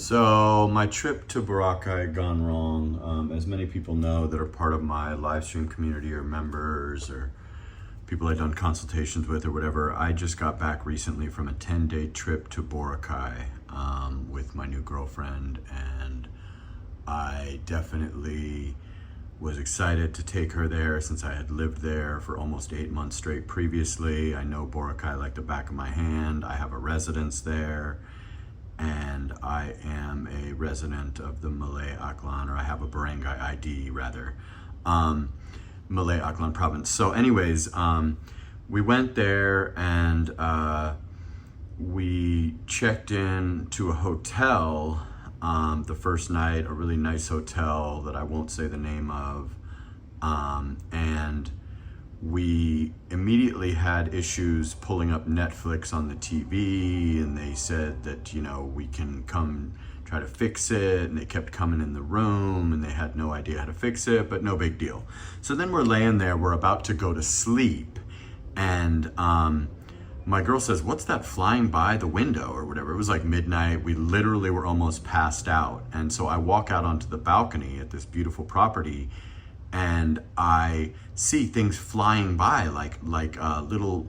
So my trip to Boracay had gone wrong. As many people know that are part of my live stream community or members or people I've done consultations with or whatever, I just got back recently from a 10-day trip to Boracay with my new girlfriend, and I definitely was excited to take her there since I had lived there for almost 8 months straight previously. I know Boracay like the back of my hand. I have a residence there, and I am a resident of the Malay Aklan, or I have a Barangay ID rather, Malay Aklan province. So anyways, we went there and we checked in to a hotel the first night, a really nice hotel that I won't say the name of, and we immediately had issues pulling up Netflix on the TV, and they said that, we can come try to fix it, and they kept coming in the room and they had no idea how to fix it, but no big deal. So then we're laying there, we're about to go to sleep, and my girl says, "What's that flying by the window?" or whatever. It was like midnight. We literally were almost passed out. And so I walk out onto the balcony at this beautiful property, and I see things flying by like little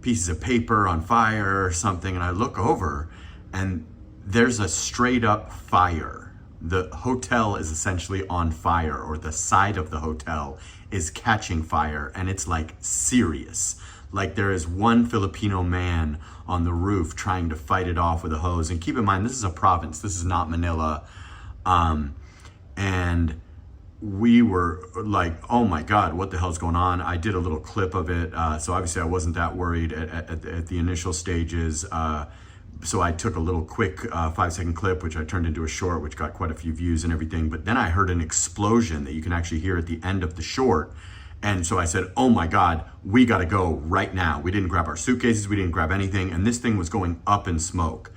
pieces of paper on fire or something. And I look over, and there's a straight up fire. The hotel is essentially on fire, or the side of the hotel is catching fire, and it's like serious. Like there is one Filipino man on the roof trying to fight it off with a hose. And keep in mind, this is a province. This is not Manila. And we were like, oh my God, what the hell's going on? I did a little clip of it. So obviously I wasn't that worried at the initial stages. So I took a little quick 5-second clip, which I turned into a short, which got quite a few views and everything. But then I heard an explosion that you can actually hear at the end of the short. And so I said, oh my God, we gotta go right now. We didn't grab our suitcases, we didn't grab anything, and this thing was going up in smoke.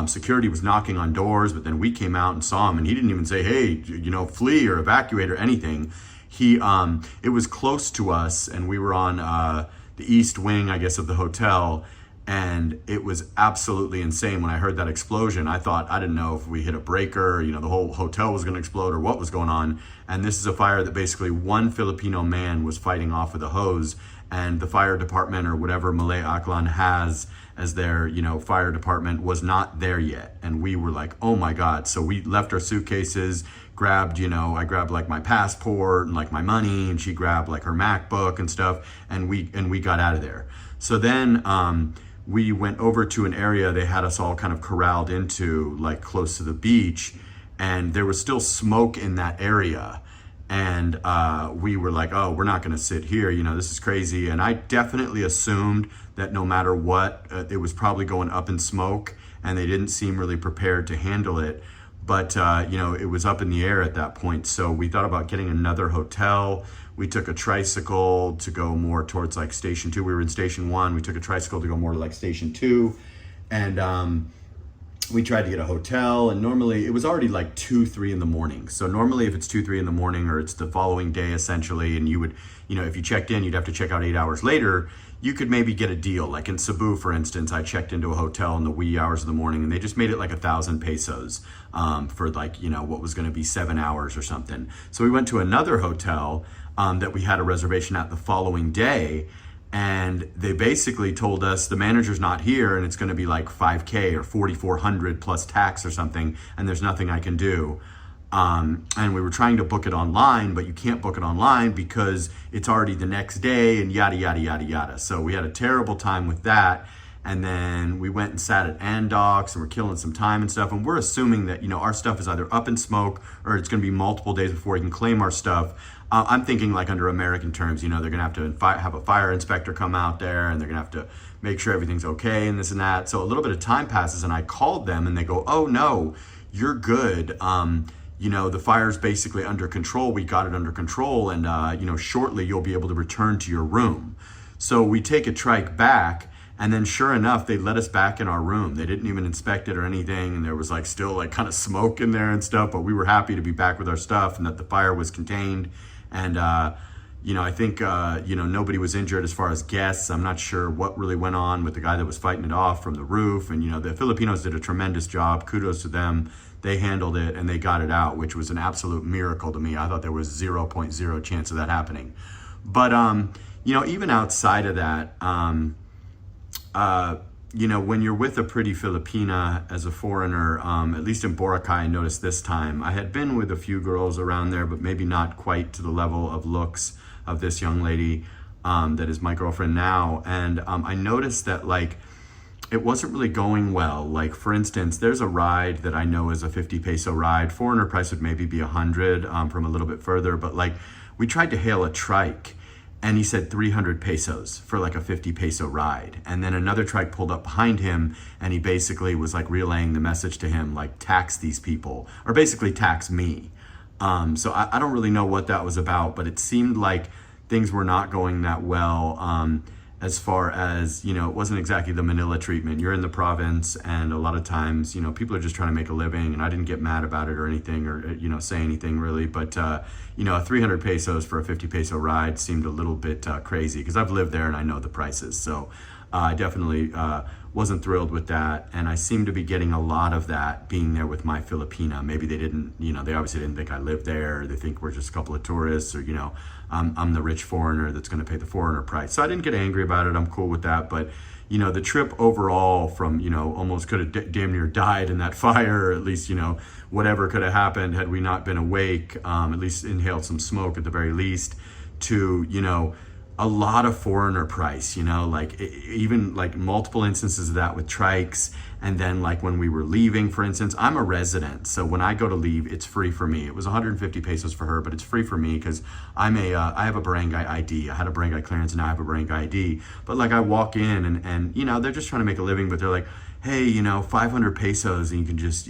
Security was knocking on doors, but then we came out and saw him, and he didn't even say, hey, flee or evacuate or anything. It was close to us, and we were on the east wing, I guess, of the hotel, and it was absolutely insane. When I heard that explosion, I thought, I didn't know if we hit a breaker, the whole hotel was gonna explode or what was going on. And this is a fire that basically one Filipino man was fighting off with a hose, and the fire department, or whatever Malay Aklan has as their, fire department, was not there yet. And we were like, oh my God. So we left our suitcases, grabbed, I grabbed like my passport and like my money, and she grabbed like her MacBook and stuff, and we got out of there. So then, we went over to an area they had us all kind of corralled into, like close to the beach, and there was still smoke in that area. And we were like, oh, we're not gonna sit here, this is crazy. And I definitely assumed that no matter what, it was probably going up in smoke, and they didn't seem really prepared to handle it. But it was up in the air at that point. So we thought about getting another hotel. We took a tricycle to go more towards like Station 2. We were in Station 1. We took a tricycle to go more to like Station 2. And we tried to get a hotel. And normally it was already like 2, 3 in the morning. So normally if it's 2, 3 in the morning, or it's the following day essentially, and you would, if you checked in, you'd have to check out 8 hours later, you could maybe get a deal. Like in Cebu, for instance, I checked into a hotel in the wee hours of the morning, and they just made it like 1,000 pesos for like, what was gonna be 7 hours or something. So we went to another hotel that we had a reservation at the following day, and they basically told us the manager's not here, and it's gonna be like 5K or 4,400 plus tax or something, and there's nothing I can do. And we were trying to book it online, but you can't book it online because it's already the next day, and yada, yada, yada, yada. So we had a terrible time with that. And then we went and sat at Andox, and we're killing some time and stuff. And we're assuming that, our stuff is either up in smoke, or it's going to be multiple days before we can claim our stuff. I'm thinking like under American terms, they're going to have to have a fire inspector come out there, and they're going to have to make sure everything's okay and this and that. So a little bit of time passes, and I called them, and they go, oh no, you're good. The fire's basically under control. We got it under control, and shortly you'll be able to return to your room. So we take a trike back, and then sure enough, they let us back in our room. They didn't even inspect it or anything, and there was like still like kind of smoke in there and stuff, but we were happy to be back with our stuff and that the fire was contained. And I think, nobody was injured as far as guests. I'm not sure what really went on with the guy that was fighting it off from the roof. And, the Filipinos did a tremendous job. Kudos to them. They handled it and they got it out, which was an absolute miracle to me. I thought there was 0.0 chance of that happening. But, even outside of that, when you're with a pretty Filipina as a foreigner, at least in Boracay, I noticed this time, I had been with a few girls around there, but maybe not quite to the level of looks of this young lady that is my girlfriend now. And I noticed that, like, it wasn't really going well. Like, for instance, there's a ride that I know is a 50 peso ride. Foreigner price would maybe be 100 from a little bit further. But, like, we tried to hail a trike, and he said 300 pesos for like a 50 peso ride. And then another trike pulled up behind him, and he basically was like relaying the message to him, like, tax these people, or basically tax me. So I don't really know what that was about, but it seemed like things were not going that well. As far as, it wasn't exactly the Manila treatment. You're in the province, and a lot of times, people are just trying to make a living, and I didn't get mad about it or anything, or, say anything really. But, 300 pesos for a 50 peso ride seemed a little bit crazy, because I've lived there and I know the prices. So I definitely wasn't thrilled with that. And I seem to be getting a lot of that being there with my Filipina. Maybe they didn't, they obviously didn't think I lived there. They think we're just a couple of tourists, or, I'm the rich foreigner that's going to pay the foreigner price. So I didn't get angry about it. I'm cool with that. But, the trip overall from, almost could have damn near died in that fire, or at least, whatever could have happened had we not been awake, at least inhaled some smoke at the very least, to, a lot of foreigner price, like even like multiple instances of that with trikes. And then, like, when we were leaving, for instance, I'm a resident, so when I go to leave, it's free for me. It was 150 pesos for her, but it's free for me because I have a Barangay ID. I had a Barangay clearance, and now I have a Barangay ID. But, like, I walk in and they're just trying to make a living, but they're like, hey, 500 pesos and you can just,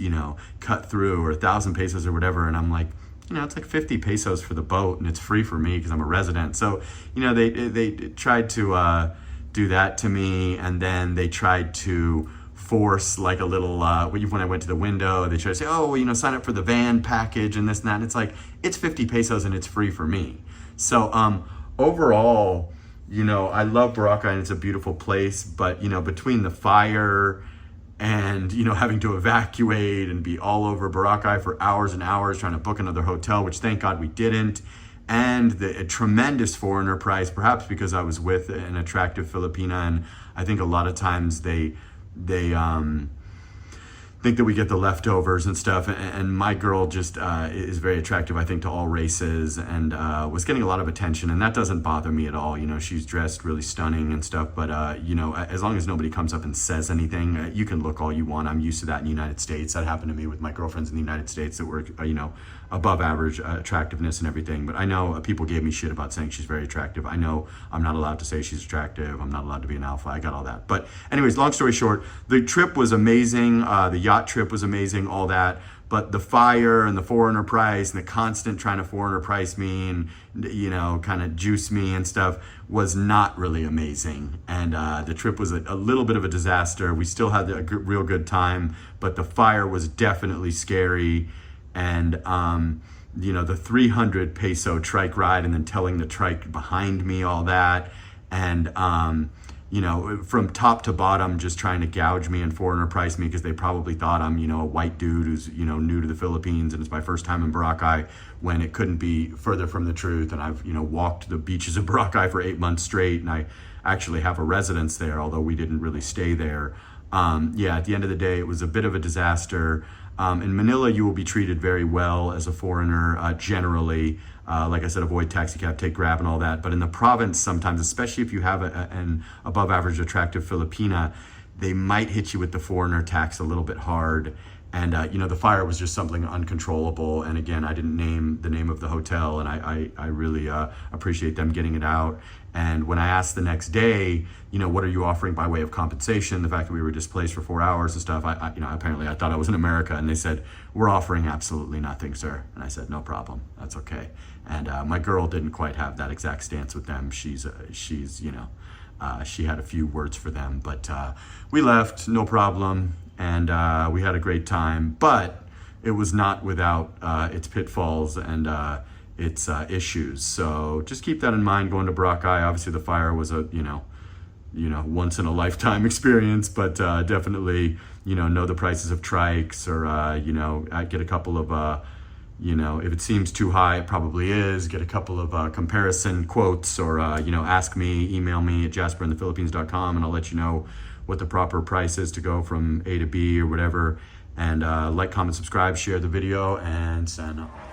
cut through, or 1,000 pesos or whatever. And I'm like, it's like 50 pesos for the boat, and it's free for me because I'm a resident. So, they tried to do that to me, and then they tried to force like a little, when I went to the window, they tried to say, oh, sign up for the van package and this and that. And it's like, it's 50 pesos and it's free for me. So overall, I love Boracay and it's a beautiful place, but, between the fire and, having to evacuate and be all over Boracay for hours and hours trying to book another hotel, which thank God we didn't, and the tremendous foreigner price, perhaps because I was with an attractive Filipina, and I think a lot of times they think that we get the leftovers and stuff. And my girl just is very attractive, I think, to all races, and was getting a lot of attention. And that doesn't bother me at all. She's dressed really stunning and stuff. But, as long as nobody comes up and says anything, you can look all you want. I'm used to that in the United States. That happened to me with my girlfriends in the United States that were, above average attractiveness and everything. But I know people gave me shit about saying she's very attractive. I know I'm not allowed to say she's attractive. I'm not allowed to be an alpha. I got all that. But anyways, long story short, the trip was amazing. The yacht trip was amazing, all that. But the fire and the foreigner price and the constant trying to foreigner price me and, kind of juice me and stuff was not really amazing. And the trip was a little bit of a disaster. We still had a real good time, but the fire was definitely scary. And, the 300 peso trike ride, and then telling the trike behind me all that. And, from top to bottom, just trying to gouge me and foreigner price me because they probably thought I'm, a white dude who's, new to the Philippines, and it's my first time in Boracay, when it couldn't be further from the truth. And I've, walked the beaches of Boracay for 8 months straight, and I actually have a residence there, although we didn't really stay there. At the end of the day, it was a bit of a disaster. In Manila, you will be treated very well as a foreigner, generally. Like I said, avoid taxi cab, take Grab and all that. But in the province, sometimes, especially if you have an above average attractive Filipina, they might hit you with the foreigner tax a little bit hard. And, the fire was just something uncontrollable. And again, I didn't name the name of the hotel, and I really appreciate them getting it out. And when I asked the next day, what are you offering by way of compensation? The fact that we were displaced for 4 hours and stuff, apparently I thought I was in America, and they said, we're offering absolutely nothing, sir. And I said, no problem, that's okay. And my girl didn't quite have that exact stance with them. She's she had a few words for them, but we left, no problem. And we had a great time, but it was not without its pitfalls, and its issues. So just keep that in mind going to Boracay. Obviously, the fire was a once in a lifetime experience, but definitely know the prices of trikes, or I get a couple of if it seems too high, it probably is. Get a couple of comparison quotes, or ask me, email me at jasperinthephilippines.com, and I'll let you know what the proper price is to go from A to B or whatever. And like, comment, subscribe, share the video, and sign up.